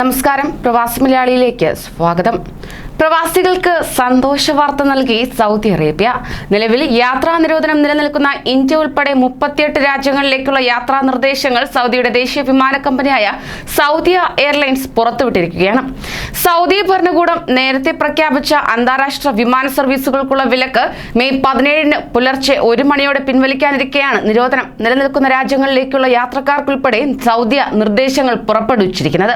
നമസ്കാരം, പ്രവാസി മലയാളിയിലേക്ക് സ്വാഗതം. പ്രവാസികൾക്ക് സന്തോഷ വാർത്ത നൽകി സൗദി അറേബ്യ. നിലവിൽ യാത്രാ നിരോധനം നിലനിൽക്കുന്ന ഇന്ത്യ ഉൾപ്പെടെ 38 രാജ്യങ്ങളിലേക്കുള്ള യാത്രാ നിർദ്ദേശങ്ങൾ സൗദിയുടെ ദേശീയ വിമാന കമ്പനിയായ സൗദിയ എയർലൈൻസ് പുറത്തുവിട്ടിരിക്കുകയാണ്. സൗദി ഭരണകൂടം നേരത്തെ പ്രഖ്യാപിച്ച അന്താരാഷ്ട്ര വിമാന സർവീസുകൾക്കുള്ള വിലക്ക് മെയ് 17 പുലർച്ചെ 1 മണിയോടെ പിൻവലിക്കാനിരിക്കെയാണ് നിരോധനം നിലനിൽക്കുന്ന രാജ്യങ്ങളിലേക്കുള്ള യാത്രക്കാർക്കുൾപ്പെടെ സൗദി നിർദ്ദേശങ്ങൾ പുറപ്പെടുവിച്ചിരിക്കുന്നത്.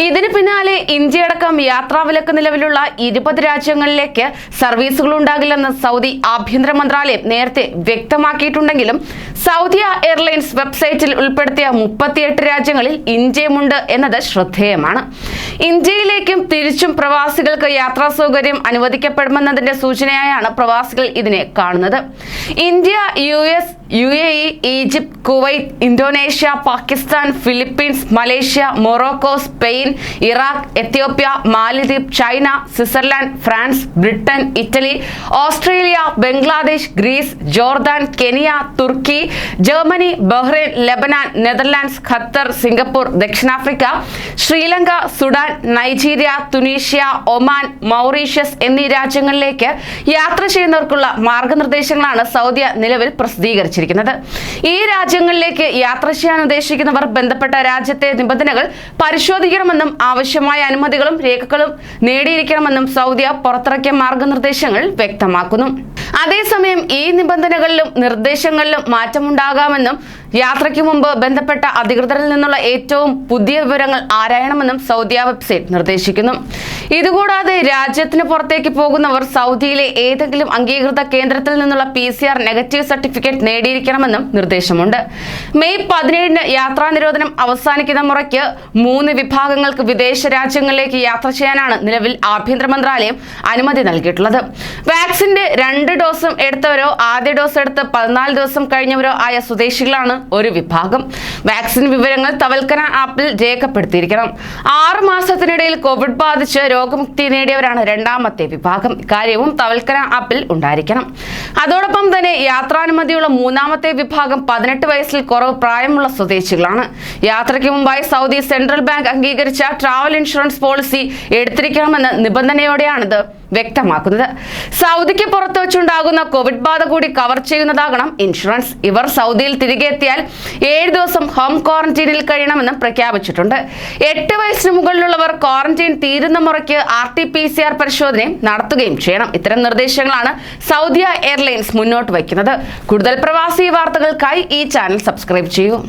ഇതിന് പിന്നാലെ ഇന്ത്യയടക്കം യാത്രാവിലക്ക് നിലവിലുള്ള 20 രാജ്യങ്ങളിലേക്ക് സർവീസുകൾ ഉണ്ടാകില്ലെന്ന് സൗദി ആഭ്യന്തര മന്ത്രാലയം നേരത്തെ വ്യക്തമാക്കിയിട്ടുണ്ടെങ്കിലും സൗദിയ എയർലൈൻസ് വെബ്സൈറ്റിൽ ഉൾപ്പെടുത്തിയ 38 രാജ്യങ്ങളിൽ ഇന്ത്യയുമുണ്ട് എന്നത് ശ്രദ്ധേയമാണ്. ഇന്ത്യയിലേക്കും തിരിച്ചും പ്രവാസികൾക്ക് യാത്രാ സൗകര്യം അനുവദിക്കപ്പെടുമെന്നതിന്റെ സൂചനയായാണ് പ്രവാസികൾ ഇതിനെ കാണുന്നത്. India, US, UAE, Egypt, Kuwait, Indonesia, Pakistan, Philippines, Malaysia, Morocco, Spain, Iraq, Ethiopia, മാലദ്വീപ്, China, Switzerland, France, Britain, Italy, Australia, Bangladesh, Greece, Jordan, Kenya, തുർക്കി, Germany, Bahrain, Lebanon, Netherlands, Qatar, Singapore, ദക്ഷിണാഫ്രിക്ക, Sri Lanka, Sudan, Nigeria, Tunisia, Oman, Mauritius എന്നീ രാജ്യങ്ങളിലേക്ക് യാത്ര ചെയ്യുന്നവർക്കുള്ള മാർഗനിർദ്ദേശങ്ങളാണ് Saudi നിലവിൽ പ്രസിദ്ധീകരിച്ചിരിക്കുന്നത്. ഈ രാജ്യങ്ങളിലേക്ക് യാത്ര ചെയ്യാൻ ഉദ്ദേശിക്കുന്നവർ ബന്ധപ്പെട്ട രാജ്യത്തെ നിബന്ധനകൾ പരിശോധിക്കണമെന്നും ആവശ്യമായ അനുമതികളും രേഖകളും നേടിയിരിക്കണമെന്നും സൗദി പുറത്തിറക്കിയ മാർഗനിർദ്ദേശങ്ങൾ വ്യക്തമാക്കുന്നു. അതേസമയം ഈ നിബന്ധനകളിലും നിർദ്ദേശങ്ങളിലും മാറ്റമുണ്ടാകാമെന്നും യാത്രയ്ക്ക് മുമ്പ് ബന്ധപ്പെട്ട അധികൃതരിൽ നിന്നുള്ള ഏറ്റവും പുതിയ വിവരങ്ങൾ ആരായണമെന്നും സൗദി വെബ്സൈറ്റ് നിർദ്ദേശിക്കുന്നു. ഇതുകൂടാതെ രാജ്യത്തിന് പുറത്തേക്ക് പോകുന്നവർ സൗദിയിലെ ഏതെങ്കിലും അംഗീകൃത കേന്ദ്രത്തിൽ നിന്നുള്ള PCR നെഗറ്റീവ് സർട്ടിഫിക്കറ്റ് നേടിയിരിക്കണമെന്നും നിർദ്ദേശമുണ്ട്. മെയ് 17 യാത്രാ നിരോധനം അവസാനിക്കുന്ന മുറയ്ക്ക് 3 വിഭാഗങ്ങൾക്ക് വിദേശ രാജ്യങ്ങളിലേക്ക് യാത്ര ചെയ്യാനാണ് നിലവിൽ ആഭ്യന്തര മന്ത്രാലയം അനുമതി നൽകിയിട്ടുള്ളത്. വാക്സിന്റെ 2 ഡോസും എടുത്തവരോ ആദ്യ ഡോസ് എടുത്ത് 14 ദിവസം കഴിഞ്ഞവരോ ആയ സ്വദേശികളാണ് ഒരു വിഭാഗം. വാക്സിൻ വിവരങ്ങൾ തവൽക്കര ആപ്പിൽ രേഖപ്പെടുത്തിയിരിക്കണം. 6 മാസത്തിനിടയിൽ കോവിഡ് ബാധിച്ച് രോഗമുക്തി നേടിയവരാണ് രണ്ടാമത്തെ വിഭാഗം. ഇക്കാര്യവും തവൽക്കര ആപ്പിൽ ഉണ്ടായിരിക്കണം. അതോടൊപ്പം തന്നെ യാത്രാനുമതിയുള്ള 3ാമത്തെ വിഭാഗം 18 വയസ്സിൽ കുറവ് പ്രായമുള്ള സ്വദേശികളാണ്. യാത്രയ്ക്ക് മുമ്പായി സൗദി സെൻട്രൽ ബാങ്ക് അംഗീകരിച്ച ട്രാവൽ ഇൻഷുറൻസ് പോളിസി എടുത്തിരിക്കണമെന്ന നിബന്ധനയോടെയാണിത് വ്യക്തമാക്കുന്നത്. സൗദിക്ക് പുറത്തു വെച്ചുണ്ടാകുന്ന കോവിഡ് ബാധ കൂടി കവർ ചെയ്യുന്നതാകണം ഇൻഷുറൻസ്. ഇവർ സൗദിയിൽ തിരികെ എത്തിയാൽ 7 ദിവസം ഹോം ക്വാറന്റീനിൽ കഴിയണമെന്നും പ്രഖ്യാപിച്ചിട്ടുണ്ട്. 8 വയസ്സിന് മുകളിലുള്ളവർ ക്വാറന്റീൻ തീരുന്ന മുറയ്ക്ക് RT-PCR പരിശോധനയും നടത്തുകയും ചെയ്യണം. ഇത്തരം നിർദ്ദേശങ്ങളാണ് സൗദിയ എയർലൈൻസ് മുന്നോട്ട് വയ്ക്കുന്നത്. കൂടുതൽ പ്രവാസി വാർത്തകൾക്കായി ഈ ചാനൽ സബ്സ്ക്രൈബ് ചെയ്യൂ.